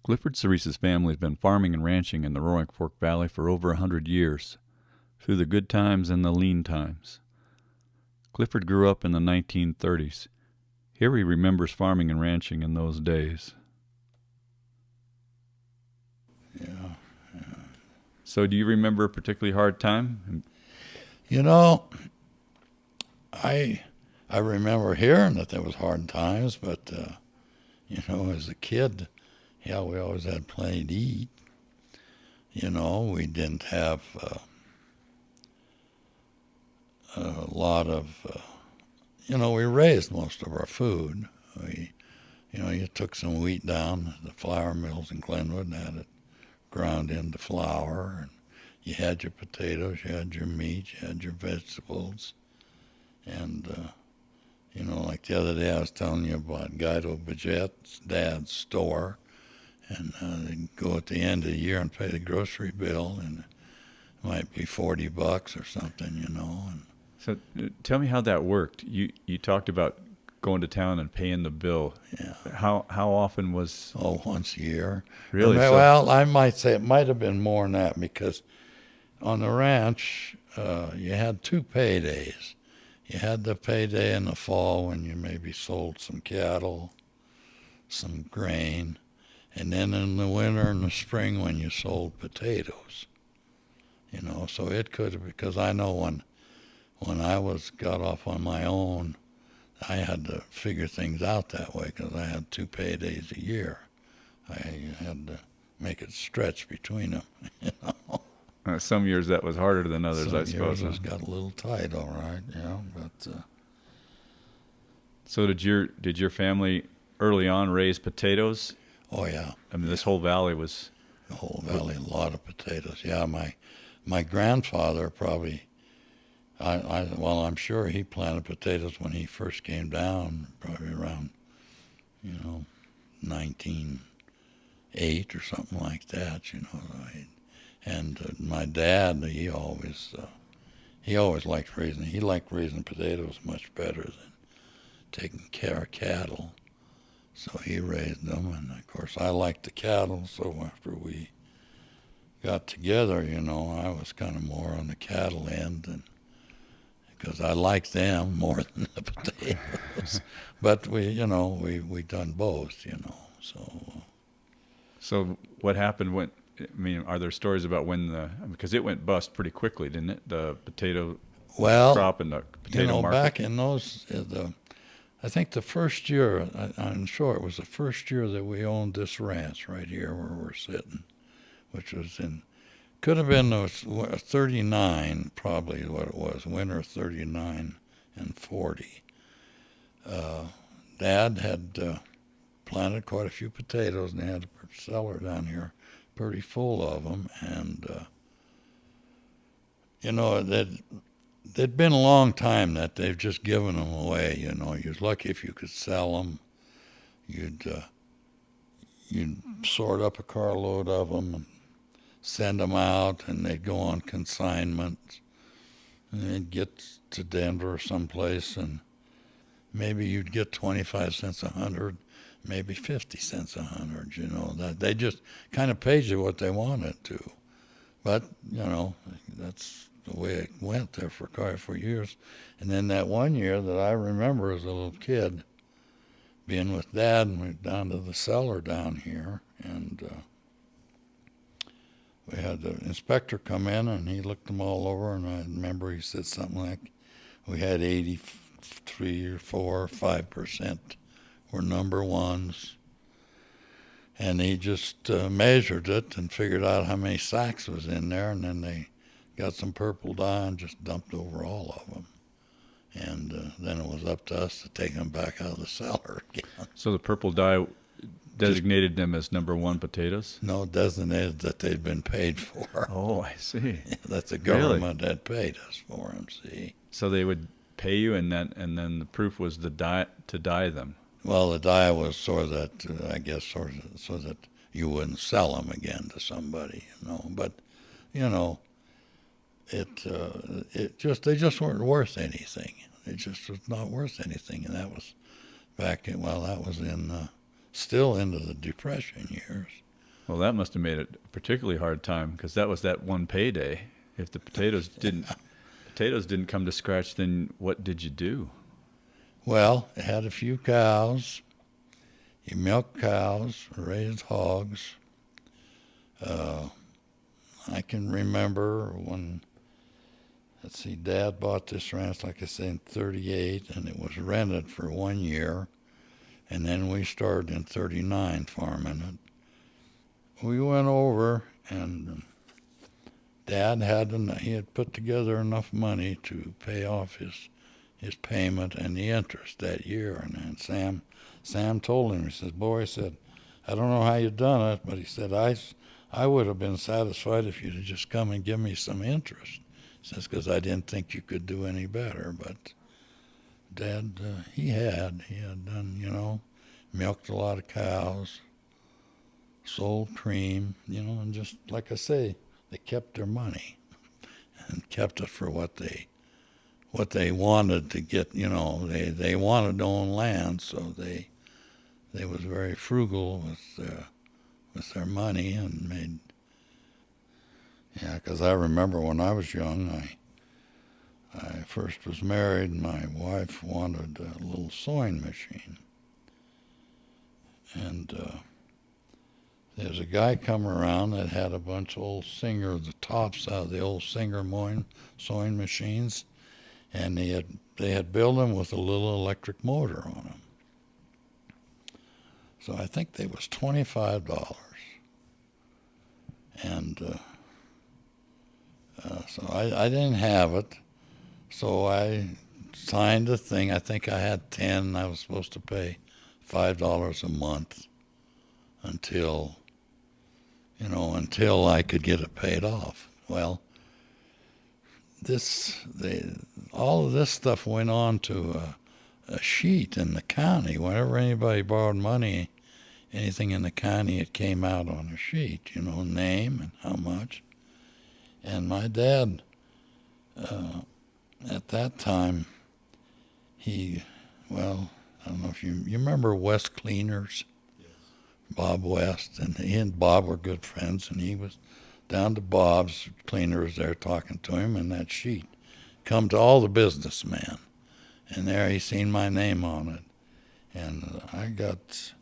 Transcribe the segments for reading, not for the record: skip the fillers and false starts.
Clifford Cerise's family has been farming and ranching in the Roaring Fork Valley for over 100 years, through the good times and the lean times. Clifford grew up in the 1930s. Here he remembers farming and ranching in those days. Yeah. So do you remember a particularly hard time? You know, I remember hearing that there was hard times, but, as a kid, yeah, we always had plenty to eat. We didn't have a lot of, we raised most of our food. You took some wheat down to the flour mills in Glenwood and had it ground into flour. And you had your potatoes, you had your meat, you had your vegetables. And, like the other day I was telling you about Guido Bajette's dad's store. And they'd go at the end of the year and pay the grocery bill, and it might be $40 or something, And So tell me how that worked. You talked about going to town and paying the bill. Yeah. How often was? Oh, once a year. Really? Well, I might say it might have been more than that, because on the ranch you had two paydays. You had the payday in the fall when you maybe sold some cattle, some grain, and then in the winter and the spring when you sold potatoes. So it could have, because I know when I got off on my own, I had to figure things out that way because I had two paydays a year. I had to make it stretch between them. Some years that was harder than others, I suppose. Some years got a little tight, all right, but. So did your family early on raise potatoes? Oh yeah. I mean, this whole valley was. The whole valley, a lot of potatoes. Yeah, my grandfather probably. I'm sure he planted potatoes when he first came down, probably around, 1908 or something like that, And my dad, he always liked raising. He liked raising potatoes much better than taking care of cattle. So he raised them, and of course I liked the cattle. So after we got together, I was kind of more on the cattle end, and because I liked them more than the potatoes. But we done both, So. So what happened when? I mean, are there stories about when because it went bust pretty quickly, didn't it? The potato crop and the potato market. Back in those, I think the first year, I'm sure it was the first year that we owned this ranch right here where we're sitting, which was could have been 39, probably what it was, winter 39 and 40. Dad had planted quite a few potatoes, and they had a cellar down here pretty full of them, and it'd been a long time that they've just given them away. You're lucky if you could sell them. You'd sort up a carload of them and send them out, and they'd go on consignment, and they'd get to Denver or someplace, and maybe you'd get 25 cents a hundred, maybe 50 cents a hundred. That they just kind of paid you what they wanted to, but that's the way it went there for quite a few years. And then that one year that I remember as a little kid, being with Dad, and we went down to the cellar down here, and we had the inspector come in, and he looked them all over, and I remember he said something like, we had 83 or 4 or 5% were number ones. And he just measured it and figured out how many sacks was in there, and then they got some purple dye and just dumped over all of them. And then it was up to us to take them back out of the cellar again. So the purple dye designated them as number one potatoes? No, designated that they'd been paid for. Oh, I see. That the government had paid us for them, see. So they would pay you, and then the proof was to dye them. Well, the dye was so that, so that you wouldn't sell them again to somebody, But, they just weren't worth anything. It just was not worth anything, and that was back in, that was still into the Depression years. Well, that must have made it a particularly hard time because that was that one payday. If the potatoes didn't come to scratch, then what did you do? Well, I had a few cows. You milked cows, raised hogs. Uh, I can remember when, let's see, Dad bought this ranch, like I said, in 38, and it was rented for 1 year. And then we started in 39 farming it. We went over, and Dad he had put together enough money to pay off his payment and the interest that year. And then Sam told him, he says, boy, he said, I don't know how you done it, but he said, I would have been satisfied if you'd have just come and give me some interest. He says, because I didn't think you could do any better. But Dad, he had done, milked a lot of cows, sold cream, and just, like I say, they kept their money and kept it for what they wanted to get. They wanted to own land, so they was very frugal with their money and made. Yeah, because I remember when I was young, I first was married, and my wife wanted a little sewing machine, and there's a guy come around that had a bunch of old the tops out of the old Singer sewing machines, and they had built them with a little electric motor on them. So I think they was $25, and so I didn't have it, so I signed a thing. I think I had 10. I was supposed to pay $5 a month until I could get it paid off. Well, all of this stuff went on to a sheet in the county. Whenever anybody borrowed money, anything in the county, it came out on a sheet, name and how much. And my dad, at that time, I don't know if you remember West Cleaners? Bob West, and he and Bob were good friends, and he was down to Bob's Cleaners there talking to him, and that sheet come to all the businessmen, and there he seen my name on it, and I got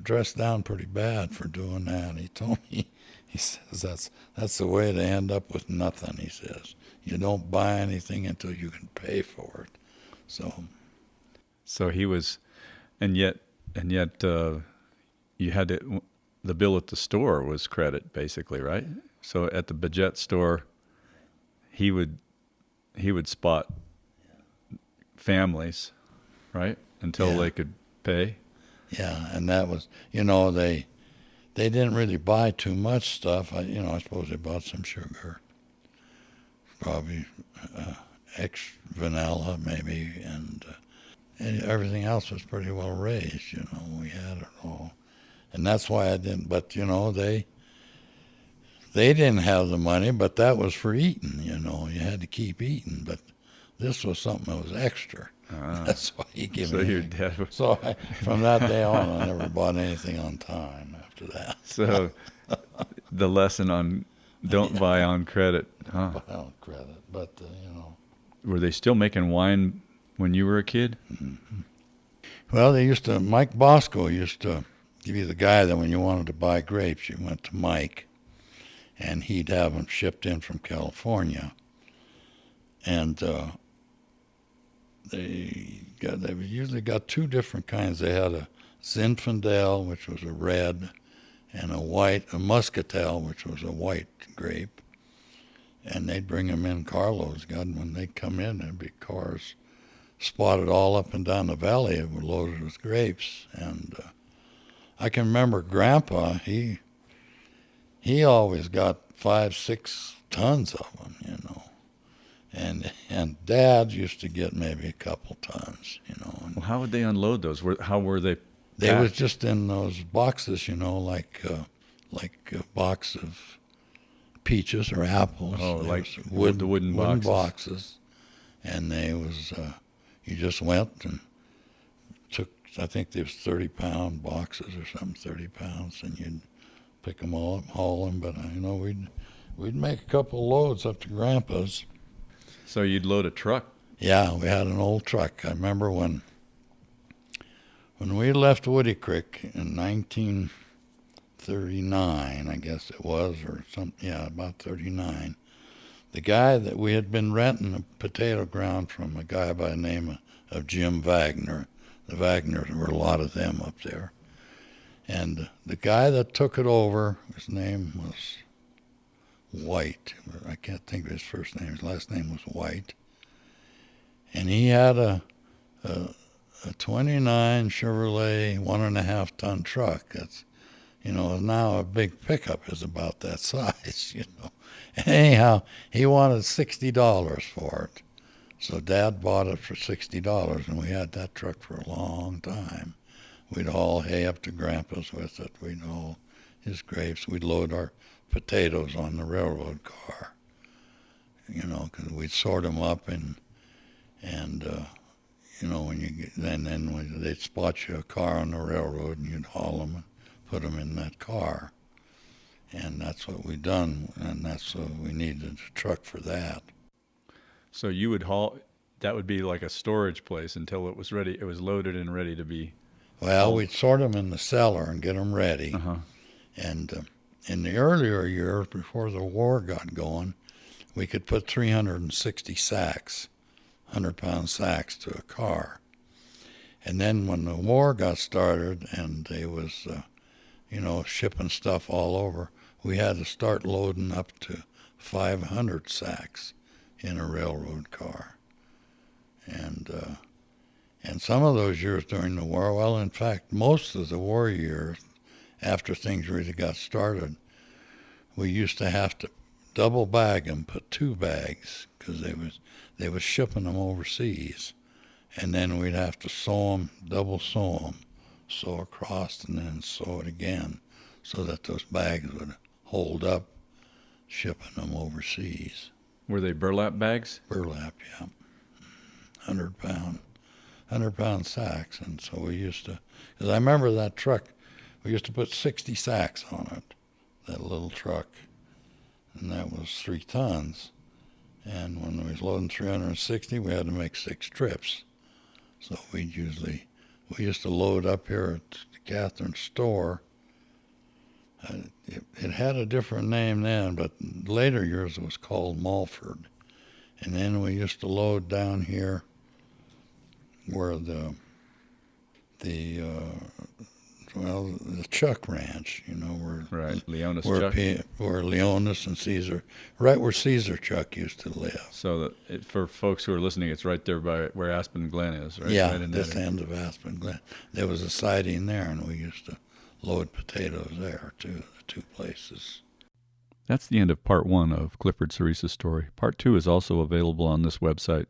dressed down pretty bad for doing that. He told me, he says, that's the way to end up with nothing. He says, you don't buy anything until you can pay for it. So he was, and yet. You had the bill at the store was credit, basically, right? So at the Baguette store, he would spot families, right, until they could pay. Yeah, and that was, they didn't really buy too much stuff. I suppose they bought some sugar, probably vanilla maybe, and everything else was pretty well raised. We had it all. And that's why I didn't. But they didn't have the money, but that was for eating. You had to keep eating. But this was something that was extra. That's why he gave me. Your dad was... So from that day on, I never bought anything on time after that. So the lesson on don't buy on credit, huh? Buy on credit, but Were they still making wine when you were a kid? Mm-hmm. Well, Mike Bosco used to give you the guy that when you wanted to buy grapes, you went to Mike, and he'd have them shipped in from California. And they usually got two different kinds. They had a Zinfandel, which was a red, and a Muscatel, which was a white grape. And they'd bring them in carloads. God, when they'd come in, there'd be cars spotted all up and down the valley. It was loaded with grapes. And I can remember Grandpa, he always got 5-6 tons of them, And Dad used to get maybe a couple tons, Well, how would they unload those? How were they? They was just in those boxes, like a box of peaches or apples. Oh, like the wooden boxes. And they was, you just went and took, I think there was 30-pound boxes or something, 30 pounds, and you'd pick them all up, haul them. But we'd make a couple loads up to Grandpa's. So you'd load a truck? Yeah, we had an old truck. I remember when we left Woody Creek in 1939, I guess it was, or something. Yeah, about 39. The guy that we had been renting a potato ground from, a guy by the name of Jim Wagner. The Wagners were a lot of them up there. And the guy that took it over, his name was White. I can't think of his first name. His last name was White. And he had a 29 Chevrolet 1.5-ton truck. That's, now a big pickup is about that size, Anyhow, he wanted $60 for it. So Dad bought it for $60, and we had that truck for a long time. We'd haul hay up to Grandpa's with it. We'd haul his grapes. We'd load our potatoes on the railroad car, because we'd sort them up and when you get, then when they'd spot you a car on the railroad, and you'd haul them and put them in that car. And that's what we done, and that's what we needed a truck for that. So you would haul, that would be like a storage place until it was ready. It was loaded and ready to be. Well, we'd sort them in the cellar and get them ready. Uh-huh. And in the earlier years, before the war got going, we could put 360 sacks, 100-pound sacks to a car. And then when the war got started and they was, shipping stuff all over, we had to start loading up to 500 sacks in a railroad car. And some of those years during the war, well, in fact, most of the war years, after things really got started, we used to have to double bag them, put 2 bags, because they was shipping them overseas. And then we'd have to sew them, double sew them, sew across and then sew it again, so that those bags would hold up shipping them overseas. Were they burlap bags? Burlap, yeah. 100-pound sacks. And so we used to, because I remember that truck, we used to put 60 sacks on it, that little truck, and that was 3 tons. And when we was loading 360, we had to make 6 trips. So we used to load up here at the Catherine store. It had a different name then, but later years it was called Mulford. And then we used to load down here where the Chuck Ranch, where right, Leonis Chuck, where Leonis and Caesar, right where Caesar Chuck used to live. So for folks who are listening, it's right there by where Aspen Glen is, right? Yeah, right this end of Aspen Glen. There was a siding there, and we used to load potatoes there too. The 2 places. That's the end of part 1 of Clifford Cerise's story. Part 2 is also available on this website.